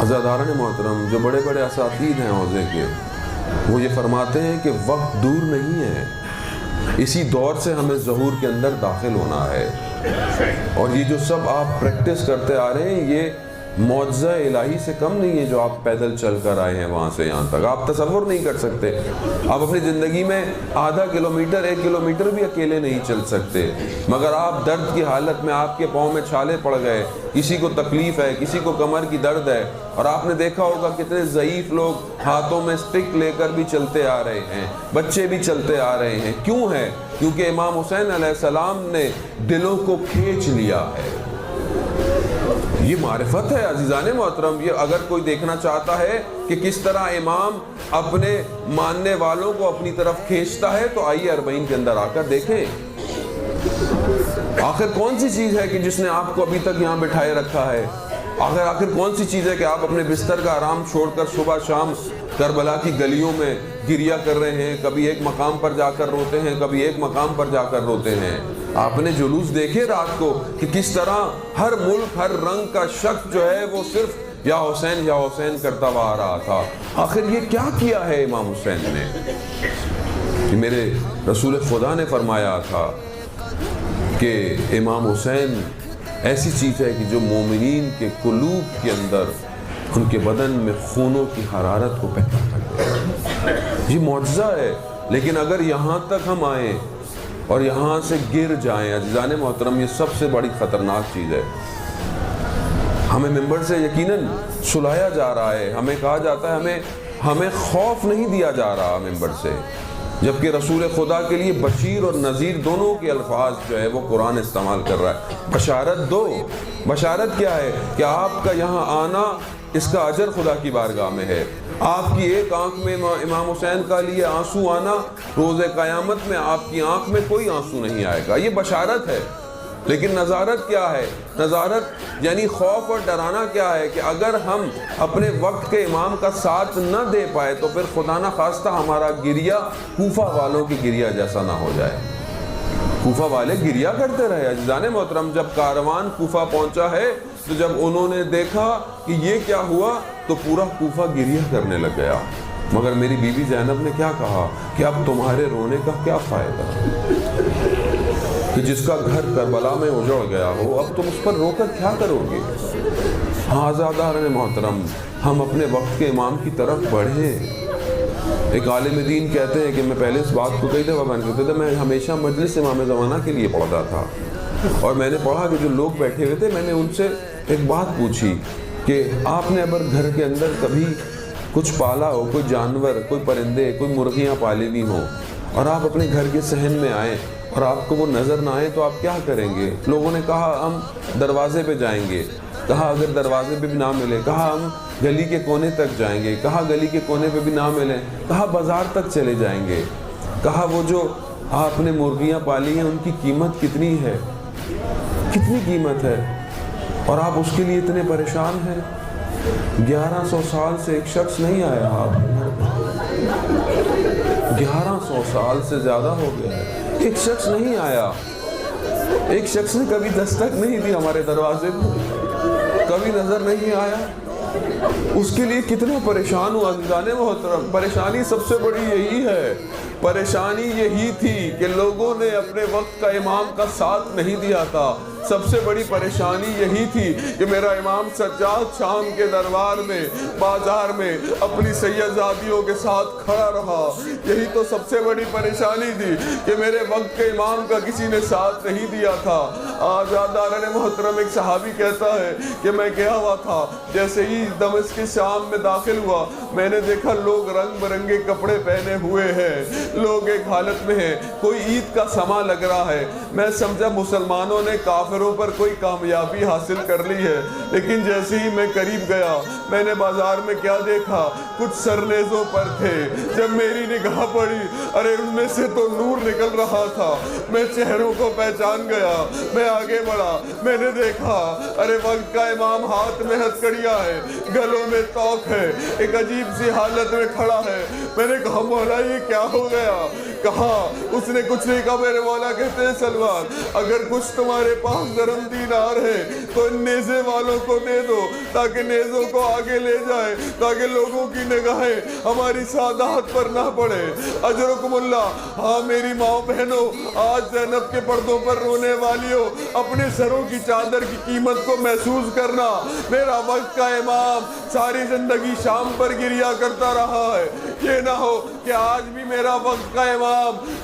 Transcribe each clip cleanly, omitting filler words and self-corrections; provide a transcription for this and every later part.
عزاداران محترم، جو بڑے بڑے اساتید ہیں حوضے کے، وہ یہ فرماتے ہیں کہ وقت دور نہیں ہے، اسی دور سے ہمیں ظہور کے اندر داخل ہونا ہے۔ اور یہ جو سب آپ پریکٹس کرتے آ رہے ہیں، یہ معجزہ الہی سے کم نہیں ہے جو آپ پیدل چل کر آئے ہیں وہاں سے یہاں تک۔ آپ تصور نہیں کر سکتے، آپ اپنی زندگی میں آدھا کلومیٹر 1 کلومیٹر بھی اکیلے نہیں چل سکتے، مگر آپ درد کی حالت میں، آپ کے پاؤں میں چھالے پڑ گئے، کسی کو تکلیف ہے، کسی کو کمر کی درد ہے، اور آپ نے دیکھا ہوگا کتنے ضعیف لوگ ہاتھوں میں سٹک لے کر بھی چلتے آ رہے ہیں، بچے بھی چلتے آ رہے ہیں۔ کیوں ہے؟ کیونکہ امام حسین علیہ السلام نے دلوں کو کھینچ لیا ہے۔ یہ معرفت ہے عزیزان محترم۔ یہ اگر کوئی دیکھنا چاہتا ہے کہ کس طرح امام اپنے ماننے والوں کو اپنی طرف کھینچتا ہے، تو آئیے 40 کے اندر آ کر دیکھیں آخر کون سی چیز ہے کہ جس نے آپ کو ابھی تک یہاں بٹھائے رکھا ہے۔ آخر کون سی چیز ہے کہ آپ اپنے بستر کا آرام چھوڑ کر صبح شام کربلا کی گلیوں میں گریہ کر رہے ہیں، کبھی ایک مقام پر جا کر روتے ہیں، کبھی ایک مقام پر جا کر روتے ہیں۔ آپ نے جلوس دیکھے رات کو کہ کس طرح ہر ملک، ہر رنگ کا شخص جو ہے وہ صرف یا حسین کرتا ہوا آ رہا تھا۔ آخر یہ کیا کیا ہے امام حسین نے؟ کہ میرے رسول خدا نے فرمایا تھا کہ امام حسین ایسی چیز ہے کہ جو مومنین کے قلوب کے اندر، ان کے بدن میں خونوں کی حرارت کو پیدا کر دے۔ یہ معجزہ ہے۔ لیکن اگر یہاں تک ہم آئیں اور یہاں سے گر جائیں، عزیزان محترم، یہ سب سے بڑی خطرناک چیز ہے۔ ہمیں ممبر سے یقیناً سلایا جا رہا ہے، ہمیں کہا جاتا ہے، ہمیں خوف نہیں دیا جا رہا ممبر سے، جبکہ رسول خدا کے لیے بشیر اور نذیر دونوں کے الفاظ جو ہے وہ قرآن استعمال کر رہا ہے۔ بشارت دو۔ بشارت کیا ہے؟ کہ آپ کا یہاں آنا، اس کا اجر خدا کی بارگاہ میں ہے۔ آپ کی ایک آنکھ میں امام حسین کا لیے آنسو آنا، روز قیامت میں آپ کی آنکھ میں کوئی آنسو نہیں آئے گا۔ یہ بشارت ہے۔ لیکن نظارت کیا ہے؟ نظارت یعنی خوف اور ڈرانا کیا ہے؟ کہ اگر ہم اپنے وقت کے امام کا ساتھ نہ دے پائے تو پھر خدا نہ خواستہ ہمارا گریہ کوفہ والوں کی گریہ جیسا نہ ہو جائے۔ کوفہ والے گریہ کرتے رہے عزیزان محترم۔ جب کاروان کوفہ پہنچا ہے تو جب انہوں نے دیکھا کہ یہ کیا ہوا تو پورا کوفہ گریہ کرنے لگ گیا، مگر میری بی بی زینب نے کیا کہا کہ اب تمہارے رونے کا کیا فائدہ، کہ جس کا گھر کربلا میں اجڑ گیا ہو اب تم اس پر رو کر کیا کرو گے۔ ہاں عزاداران محترم، ہم اپنے وقت کے امام کی طرف بڑھیں۔ ایک عالم دین کہتے ہیں کہ میں پہلے اس بات کو کئی دفعہ بیان کرتے تھے، میں ہمیشہ مجلس امام زمانہ کے لیے پڑھتا تھا، اور میں نے پڑھا کہ جو لوگ بیٹھے ہوئے تھے، میں نے ان سے ایک بات پوچھی کہ آپ نے اگر گھر کے اندر کبھی کچھ پالا ہو، کوئی جانور، کوئی پرندے، کوئی مرغیاں پالی ہوئی ہوں، اور آپ اپنے گھر کے صحن میں آئیں اور آپ کو وہ نظر نہ آئے تو آپ کیا کریں گے؟ لوگوں نے کہا ہم دروازے پہ جائیں گے، کہا اگر دروازے پہ بھی نہ ملے، کہا ہم گلی کے کونے تک جائیں گے، کہا گلی کے کونے پہ بھی نہ ملے، کہا بازار تک چلے جائیں گے، کہا وہ جو آپ نے مرغیاں پالی ہیں ان کی قیمت کتنی ہے، کتنی قیمت ہے، اور آپ اس کے لیے اتنے پریشان ہیں۔ 1100 سال سے ایک شخص نہیں آیا، آپ 1100 سال سے زیادہ ہو گیا ہے، ایک شخص نہیں آیا، ایک شخص نے کبھی دستک نہیں دی ہمارے دروازے پہ، کبھی نظر نہیں آیا۔ اس کے لیے کتنا پریشان ہوا عزیزان محترم۔ پریشانی سب سے بڑی یہی ہے، پریشانی یہی تھی کہ لوگوں نے اپنے وقت کا امام کا ساتھ نہیں دیا تھا۔ سب سے بڑی پریشانی یہی تھی کہ میرا امام سجاد شام کے دربار میں، بازار میں اپنی سیدزادیوں کے ساتھ کھڑا رہا۔ یہی تو سب سے بڑی پریشانی تھی کہ میرے وقت کے امام کا کسی نے ساتھ نہیں دیا تھا۔ آزاداران محترم، ایک صحابی کہتا ہے کہ میں گیا ہوا تھا، جیسے ہی دمشق کے شام میں داخل ہوا، میں نے دیکھا لوگ رنگ برنگے کپڑے پہنے ہوئے ہیں، لوگ ایک حالت میں ہیں، کوئی عید کا سما لگ رہا ہے۔ میں سمجھا مسلمانوں نے کافر کافروں پر کوئی کامیابی حاصل کر لی ہے، لیکن جیسے ہی میں قریب گیا میں نے بازار میں کیا دیکھا، کچھ سرنیزوں پر تھے۔ جب میری نگاہ پڑی، ارے ان میں سے تو نور نکل رہا تھا، میں چہروں کو پہچان گیا۔ میں آگے بڑھا، میں نے دیکھا ارے وقت کا امام ہاتھ میں ہتھکڑیاں ہے، گلوں میں توق ہے، ایک عجیب سی حالت میں کھڑا ہے۔ میں نے کہا مولا یہ کیا ہو گیا؟ کہا اس نے کچھ نہیں کہا، میرے مولا کہتے ہیں سلمان اگر کچھ تمہارے پاس درم دینار ہے تو ان نیزے والوں کو دے دو تاکہ نیزوں کو آگے لے جائے، تاکہ لوگوں کی نگاہیں ہماری سادات پر نہ پڑے۔ اجرکم اللہ۔ ہاں میری ماں بہنوں، آج زینب کے پردوں پر رونے والیوں، اپنے سروں کی چادر کی قیمت کو محسوس کرنا۔ میرا وقت کا امام ساری زندگی شام پر گریا کرتا رہا ہے، یہ نہ ہو کہ آج بھی میرا وقت کا امام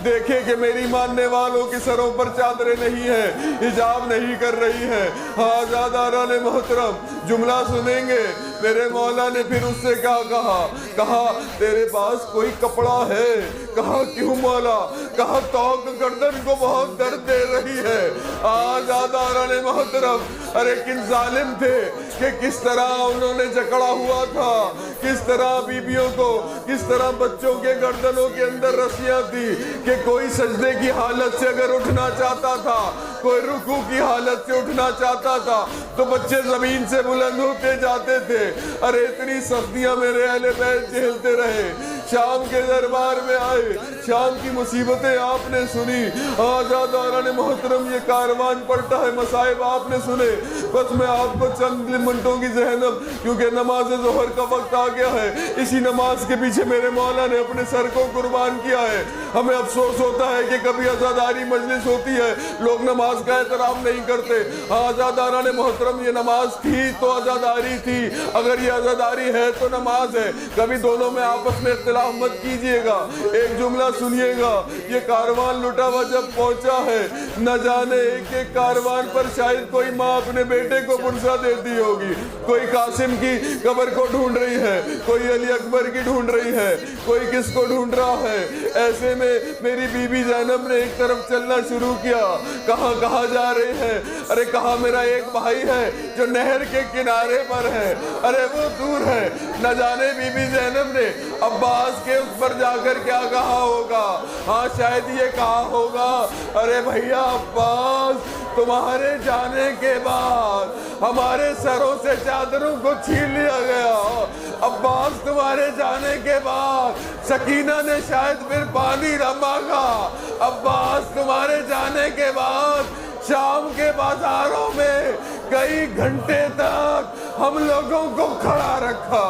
دیکھے کہ میری ماننے والوں کے سروں پر چادریں نہیں ہیں، حجاب نہیں کر رہی ہیں۔ ہاں آزاداران محترم، جملہ سنیں گے میرے مولا نے پھر اس سے کیا کہا؟ کہا تیرے پاس کوئی کپڑا ہے؟ کہا کیوں مولا؟ کہا توق گردن کو بہت درد دے رہی ہے۔ آزاداران محترم، ارے کن ظالم تھے کہ کس طرح انہوں نے جکڑا ہوا تھا، کس طرح بیویوں کو، کس طرح بچوں کے گردنوں کے اندر رسیاں تھی کہ کوئی سجدے کی حالت سے اگر اٹھنا چاہتا تھا، کوئی رکوع کی حالت سے اٹھنا چاہتا تھا تو بچے زمین سے بلند ہوتے جاتے تھے۔ ارے اتنی سختیاں میرے اہل بیت جھیلتے رہے، شام کے دربار میں آئے، شام کی مصیبتیں آپ نے سنی۔ آزاداران محترم یہ کاروان پلٹا ہے، مصائب آپ نے سنے۔ بس میں آپ کو چند منٹوں کی ذہنم، کیونکہ نماز ظہر کا وقت آ گیا ہے، اسی نماز کے پیچھے میرے مولا نے اپنے سر کو قربان کیا ہے۔ ہمیں افسوس ہوتا ہے کہ کبھی عزاداری مجلس ہوتی ہے، لوگ نماز کا احترام نہیں کرتے۔ آزاداران محترم یہ نماز تھی تو عزاداری تھی، اگر یہ عزاداری ہے تو نماز ہے، کبھی دونوں میں آپس میں اختلاف مت کیجئے گا۔ ایک جملہ سنیے گا، یہ کاروان لٹا ہوا جب پہنچا ہے، نہ جانے ایک ایک کاروان پر شاید کوئی ماں اپنے بیٹے کو پرسہ دیتی ہوگی، کوئی قاسم کی قبر کو ڈھونڈ رہی ہے، کوئی علی اکبر کی ڈھونڈ رہی ہے، کوئی کس کو ڈھونڈ رہا ہے۔ ایسے میں میری بی بی زینب نے ایک طرف چلنا شروع کیا۔ کہاں جا رہے ہیں؟ ارے کہا میرا ایک بھائی ہے جو نہر کے کنارے پر ہے، ارے وہ دور ہے۔ نہ جانے بی بی زینب نے عباس کے اس پر جا کر کیا کہا ہوگا؟ ہاں شاید یہ کہا ہوگا ارے بھیا عباس تمہارے جانے کے بعد ہمارے سروں سے چادروں کو چھین لیا گیا، عباس تمہارے جانے کے بعد سکینہ نے شاید پھر پانی نہ مانگا، عباس تمہارے جانے کے بعد شام کے بازاروں میں کئی گھنٹے تک ہم لوگوں کو کھڑا رکھا۔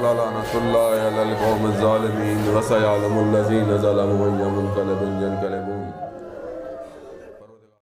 لعنت اللہ علی القوم الظالمین وسیعلم الذین ظلموا أی منقلب ینقلبون۔